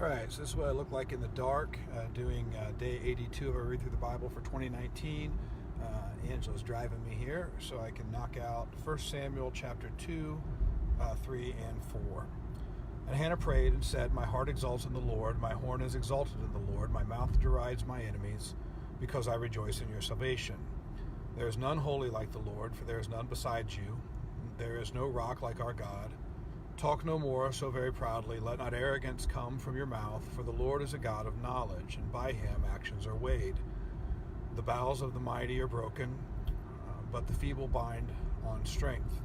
All right, so this is what I look like in the dark, doing day 82 of a Read Through the Bible for 2019. Angela's driving me here so I can knock out 1 Samuel chapter 2, 3, and 4. And Hannah prayed and said, "My heart exalts in the Lord, my horn is exalted in the Lord, my mouth derides my enemies, because I rejoice in your salvation. There is none holy like the Lord, for there is none besides you. There is no rock like our God. Talk no more so very proudly. Let not arrogance come from your mouth, for the Lord is a God of knowledge, and by him actions are weighed. The bowels of the mighty are broken, but the feeble bind on strength.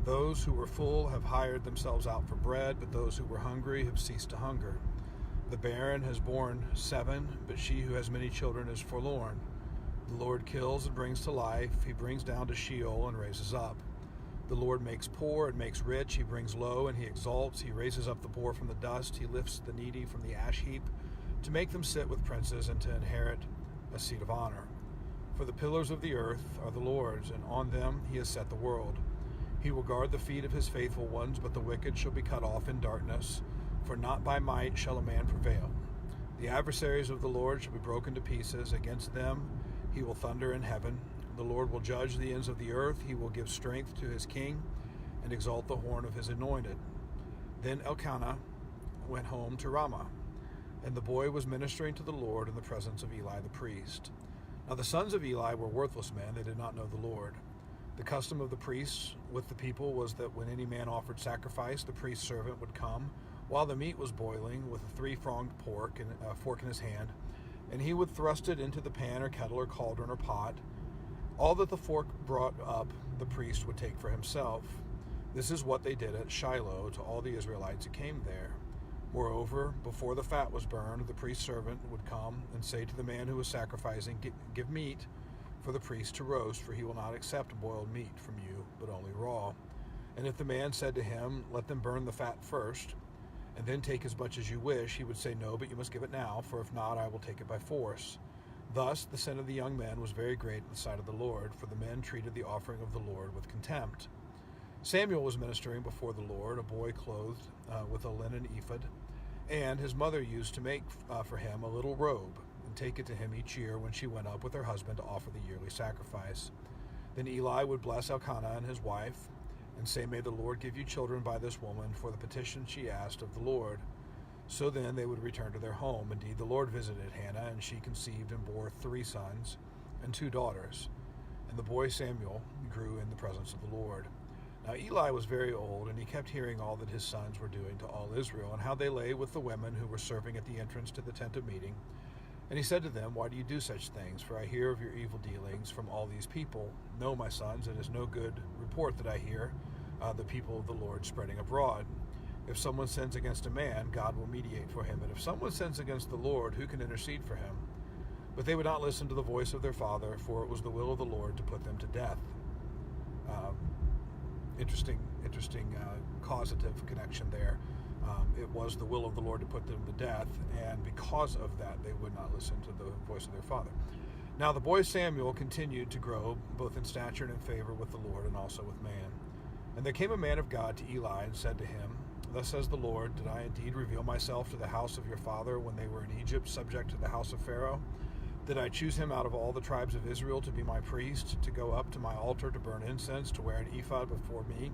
Those who were full have hired themselves out for bread, but those who were hungry have ceased to hunger. The barren has borne 7, but she who has many children is forlorn. The Lord kills and brings to life. He brings down to Sheol and raises up. The Lord makes poor and makes rich. He brings low and he exalts. He raises up the poor from the dust. He lifts the needy from the ash heap, to make them sit with princes and to inherit a seat of honor. For the pillars of the earth are the Lord's, and on them he has set the world. He will guard the feet of his faithful ones, but the wicked shall be cut off in darkness. For not by might shall a man prevail. The adversaries of the Lord shall be broken to pieces. Against them he will thunder in heaven. The Lord will judge the ends of the earth. He will give strength to his king and exalt the horn of his anointed." Then Elkanah went home to Ramah, and the boy was ministering to the Lord in the presence of Eli the priest. Now the sons of Eli were worthless men. They did not know the Lord. The custom of the priests with the people was that when any man offered sacrifice, the priest's servant would come while the meat was boiling with a 3-pronged fork in his hand, and he would thrust it into the pan or kettle or cauldron or pot. All that the fork brought up, the priest would take for himself. This is what they did at Shiloh to all the Israelites who came there. Moreover, before the fat was burned, the priest's servant would come and say to the man who was sacrificing, "Give meat for the priest to roast, for he will not accept boiled meat from you, but only raw." And if the man said to him, "Let them burn the fat first, and then take as much as you wish," he would say, "No, but you must give it now, for if not, I will take it by force." Thus the sin of the young men was very great in the sight of the Lord, for the men treated the offering of the Lord with contempt. Samuel was ministering before the Lord, a boy clothed with a linen ephod, and his mother used to make for him a little robe, and take it to him each year when she went up with her husband to offer the yearly sacrifice. Then Eli would bless Elkanah and his wife, and say, "May the Lord give you children by this woman, for the petition she asked of the Lord." So then they would return to their home. Indeed, the Lord visited Hannah, and she conceived and bore 3 sons and 2 daughters. And the boy Samuel grew in the presence of the Lord. Now Eli was very old, and he kept hearing all that his sons were doing to all Israel, and how they lay with the women who were serving at the entrance to the tent of meeting. And he said to them, "Why do you do such things? For I hear of your evil dealings from all these people. No, my sons, it is no good report that I hear the people of the Lord spreading abroad. If someone sins against a man, God will mediate for him. And if someone sins against the Lord, who can intercede for him?" But they would not listen to the voice of their father, for it was the will of the Lord to put them to death. Interesting causative connection there. It was the will of the Lord to put them to death, and because of that, they would not listen to the voice of their father. Now the boy Samuel continued to grow, both in stature and in favor with the Lord and also with man. And there came a man of God to Eli and said to him, "Thus says the Lord, did I indeed reveal myself to the house of your father when they were in Egypt, subject to the house of Pharaoh? Did I choose him out of all the tribes of Israel to be my priest, to go up to my altar to burn incense, to wear an ephod before me?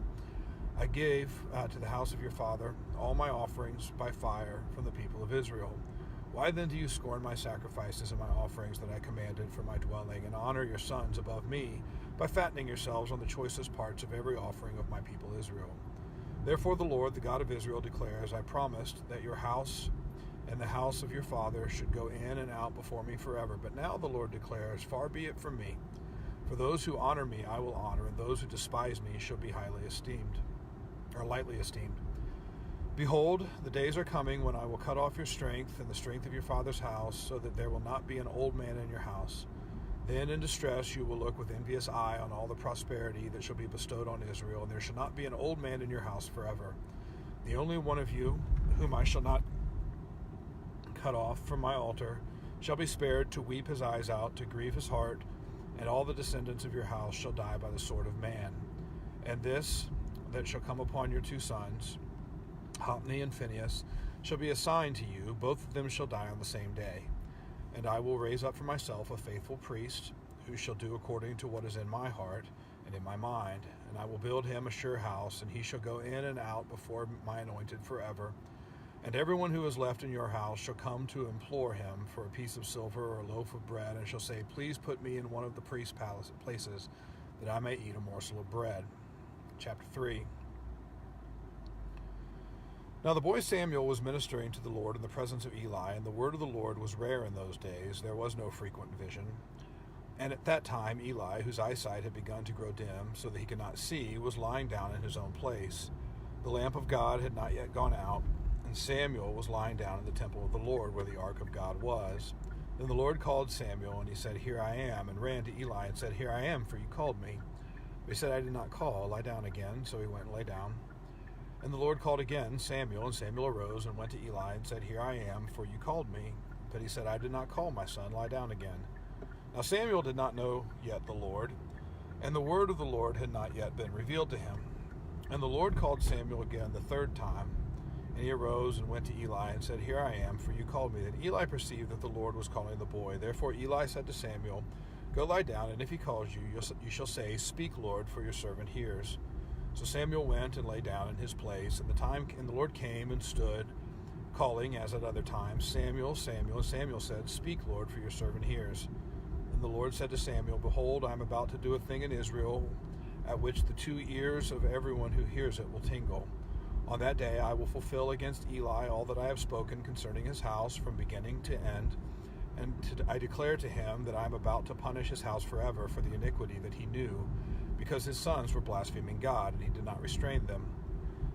I gave to the house of your father all my offerings by fire from the people of Israel. Why then do you scorn my sacrifices and my offerings that I commanded for my dwelling, and honor your sons above me by fattening yourselves on the choicest parts of every offering of my people Israel? Therefore the Lord, the God of Israel, declares, I promised that your house and the house of your father should go in and out before me forever. But now the Lord declares, far be it from me. For those who honor me I will honor, and those who despise me shall be lightly esteemed. Behold, the days are coming when I will cut off your strength and the strength of your father's house, so that there will not be an old man in your house. Then in distress you will look with envious eye on all the prosperity that shall be bestowed on Israel, and there shall not be an old man in your house forever. The only one of you whom I shall not cut off from my altar shall be spared to weep his eyes out, to grieve his heart, and all the descendants of your house shall die by the sword of man. And this that shall come upon your 2 sons, Hophni and Phinehas, shall be a sign to you. Both of them shall die on the same day. And I will raise up for myself a faithful priest, who shall do according to what is in my heart and in my mind. And I will build him a sure house, and he shall go in and out before my anointed forever. And everyone who is left in your house shall come to implore him for a piece of silver or a loaf of bread, and shall say, Please put me in one of the priest's places, that I may eat a morsel of bread. Chapter 3. Now the boy Samuel was ministering to the Lord in the presence of Eli, and the word of the Lord was rare in those days. There was no frequent vision. And at that time Eli, whose eyesight had begun to grow dim, so that he could not see, was lying down in his own place. The lamp of God had not yet gone out, and Samuel was lying down in the temple of the Lord, where the ark of God was. Then the Lord called Samuel, and he said, Here I am, and ran to Eli and said, Here I am, for you called me. But he said, I did not call, lie down again. So he went and lay down. And the Lord called again Samuel, and Samuel arose and went to Eli and said, Here I am, for you called me. But he said, I did not call, my son, lie down again. Now Samuel did not know yet the Lord, and the word of the Lord had not yet been revealed to him. And the Lord called Samuel again the third time. And he arose and went to Eli and said, Here I am, for you called me. Then Eli perceived that the Lord was calling the boy. Therefore Eli said to Samuel, Go lie down, and if he calls you, you shall say, Speak, Lord, for your servant hears. So Samuel went and lay down in his place, and the Lord came and stood, calling, as at other times, Samuel, Samuel. And Samuel said, Speak, Lord, for your servant hears. And the Lord said to Samuel, Behold, I am about to do a thing in Israel, at which the 2 ears of everyone who hears it will tingle. On that day I will fulfill against Eli all that I have spoken concerning his house from beginning to end. And I declare to him that I am about to punish his house forever for the iniquity that he knew, because his sons were blaspheming God, and he did not restrain them.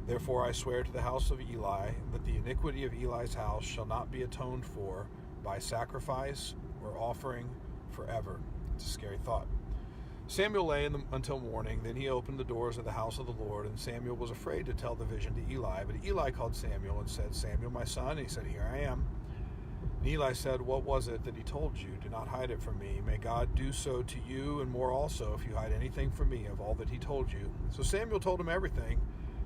Therefore I swear to the house of Eli that the iniquity of Eli's house shall not be atoned for by sacrifice or offering forever. It's a scary thought. Samuel lay until morning. Then he opened the doors of the house of the Lord, and Samuel was afraid to tell the vision to Eli. But Eli called Samuel and said, Samuel, my son. And he said, Here I am. And Eli said, What was it that he told you? Do not hide it from me. May God do so to you, and more also, if you hide anything from me of all that he told you. So Samuel told him everything,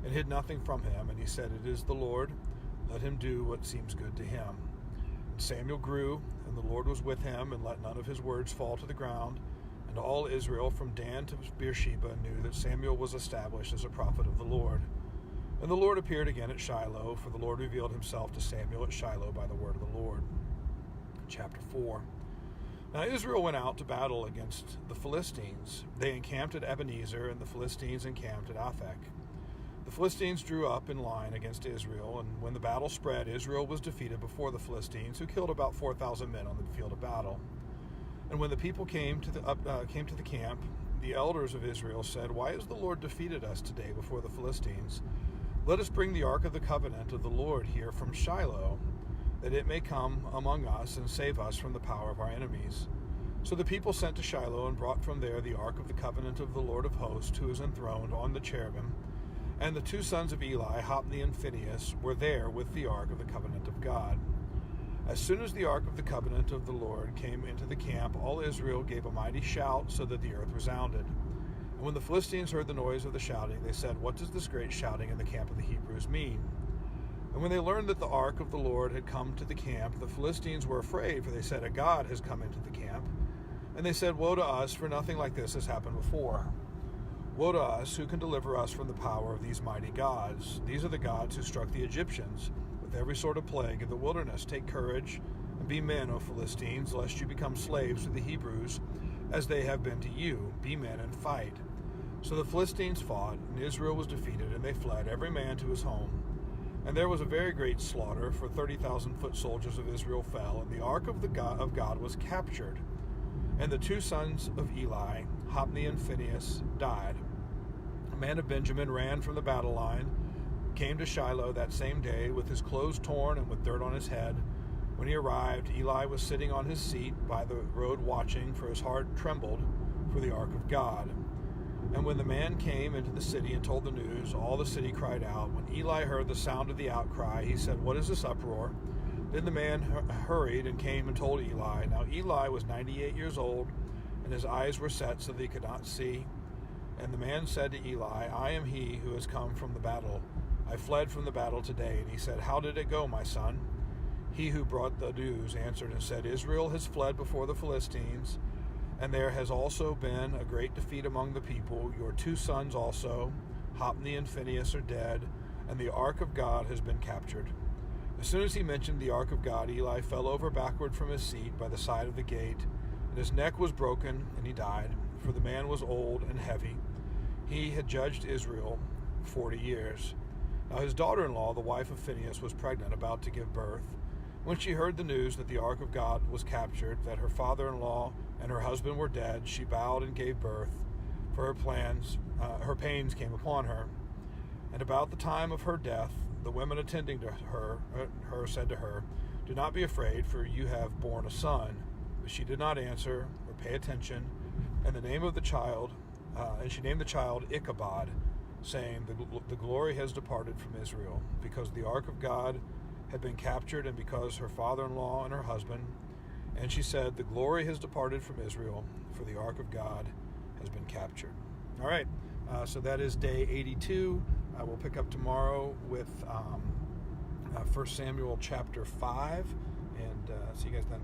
and hid nothing from him. And he said, It is the Lord. Let him do what seems good to him. And Samuel grew, and the Lord was with him, and let none of his words fall to the ground. And all Israel from Dan to Beersheba knew that Samuel was established as a prophet of the Lord. And the Lord appeared again at Shiloh, for the Lord revealed himself to Samuel at Shiloh by the word of the Lord. Chapter 4. Now Israel went out to battle against the Philistines. They encamped at Ebenezer, and the Philistines encamped at Aphek. The Philistines drew up in line against Israel, and when the battle spread, Israel was defeated before the Philistines, who killed about 4,000 men on the field of battle. And when the people came to the camp, the elders of Israel said, Why has the Lord defeated us today before the Philistines? Let us bring the ark of the covenant of the Lord here from Shiloh, that it may come among us and save us from the power of our enemies. So the people sent to Shiloh and brought from there the ark of the covenant of the Lord of hosts, who is enthroned on the cherubim. And the 2 sons of Eli, Hophni and Phinehas, were there with the ark of the covenant of God. As soon as the ark of the covenant of the Lord came into the camp, all Israel gave a mighty shout, so that the earth resounded. And when the Philistines heard the noise of the shouting, they said, What does this great shouting in the camp of the Hebrews mean? And when they learned that the ark of the Lord had come to the camp, the Philistines were afraid, for they said, A god has come into the camp. And they said, Woe to us, for nothing like this has happened before. Woe to us, who can deliver us from the power of these mighty gods? These are the gods who struck the Egyptians with every sort of plague in the wilderness. Take courage and be men, O Philistines, lest you become slaves to the Hebrews, as they have been to you. Be men and fight. So the Philistines fought, and Israel was defeated, and they fled, every man to his home. And there was a very great slaughter, for 30,000 foot soldiers of Israel fell, and the ark of God was captured. And the 2 sons of Eli, Hophni and Phinehas, died. A man of Benjamin ran from the battle line, came to Shiloh that same day with his clothes torn and with dirt on his head. When he arrived, Eli was sitting on his seat by the road watching, for his heart trembled for the ark of God. And when the man came into the city and told the news, all the city cried out. When Eli heard the sound of the outcry, he said, What is this uproar? Then the man hurried and came and told Eli. Now Eli was 98 years old, and his eyes were set so that he could not see. And the man said to Eli, I am he who has come from the battle. I fled from the battle today. And he said, How did it go, my son? He who brought the news answered and said, Israel has fled before the Philistines, and there has also been a great defeat among the people. Your 2 sons also, Hophni and Phinehas, are dead, and the ark of God has been captured. As soon as he mentioned the ark of God, Eli fell over backward from his seat by the side of the gate, and his neck was broken, and he died, for the man was old and heavy. He had judged Israel 40 years. Now his daughter-in-law, the wife of Phinehas, was pregnant, about to give birth. When she heard the news that the ark of God was captured, that her father-in-law and her husband were dead, she bowed and gave birth, for her pains came upon her. And about the time of her death, the women attending to her said to her, Do not be afraid, for you have borne a son. But she did not answer or pay attention, and the name of the child, and she named the child Ichabod, saying, The glory has departed from Israel, because the ark of God had been captured, and because her father-in-law and her husband. And she said, The glory has departed from Israel, for the ark of God has been captured. All right, so that is day 82. We'll pick up tomorrow with 1 Samuel chapter 5, and see you guys then.